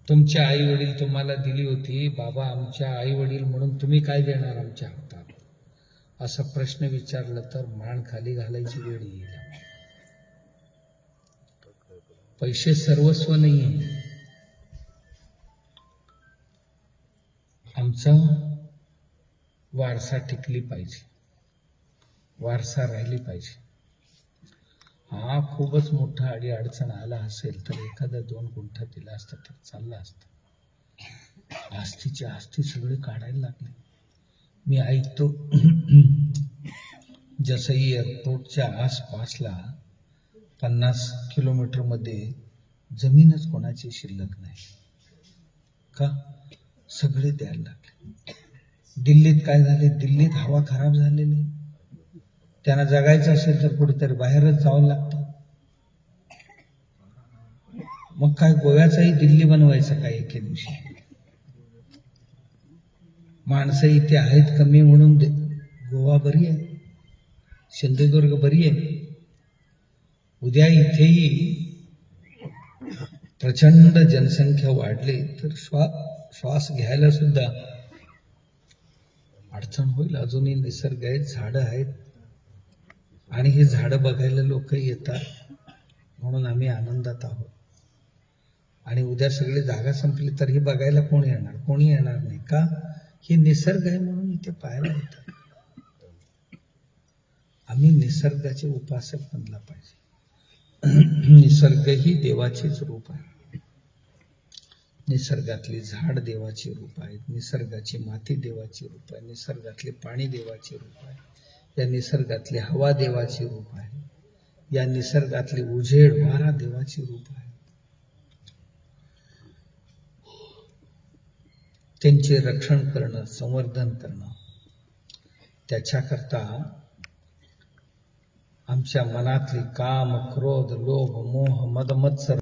तुमच्या आई वडील तुम्हाला दिली होती, बाबा आमच्या आई वडील म्हणून तुम्ही काय देणार आमच्या हातात, असा प्रश्न विचारला तर मान खाली घालायची वेळ येईल. पैसे सर्वस्व नाहीये. आमचा वारसा टिकली पाहिजे, वारसा राहिली पाहिजे. हा खूपच मोठा अडचण आला असेल तर एखादा 2 गुंठा दिला असता तर चालला असता. आस्तीची आस्ती सगळे काढायला लागले. मी ऐकतो जसई एअरपोर्टच्या आसपासला 50 किलोमीटर मध्ये जमीनच कोणाची शिल्लक नाही. का? सगळे द्यायला लागले. दिल्लीत काय झाले? दिल्लीत हवा खराब झालेली. त्यांना जगायचं असेल तर कुठेतरी बाहेरच जावं लागतं. मग काय गोव्याचाही दिल्ली बनवायचं काय एके दिवशी? माणसं इथे आहेत कमी म्हणून गोवा बरी आहे, सिंधुदुर्ग बरी आहे. उद्या इथेही प्रचंड जनसंख्या वाढली तर श्वास घ्यायला सुद्धा अडचण होईल. अजूनही निसर्ग आहेत, झाडं आहेत आणि हे झाडं बघायला लोक येतात म्हणून आम्ही आनंदात आहोत. आणि उद्या सगळी जागा संपली तर हे बघायला कोण येणार? कोणी येणार नाही. का? हे निसर्ग आहे म्हणून इथे पाहायला येतात. आम्ही निसर्गाचे उपासक बनला पाहिजे. निसर्ग ही देवाचेच रूप आहे. निसर्गातली झाड देवाचे रूप आहेत, निसर्गाची माती देवाचे रूप आहे, निसर्गातले पाणी देवाचे रूप आहे, या निसर्गातली हवा देवाचे रूप आहे, या निसर्गातली उजेड वारा देवाचे रूप आहे. त्यांचे रक्षण करणं, संवर्धन करणं, त्याच्याकरता आमच्या मनातली काम, क्रोध, लोभ, मोह, मद, मत्सर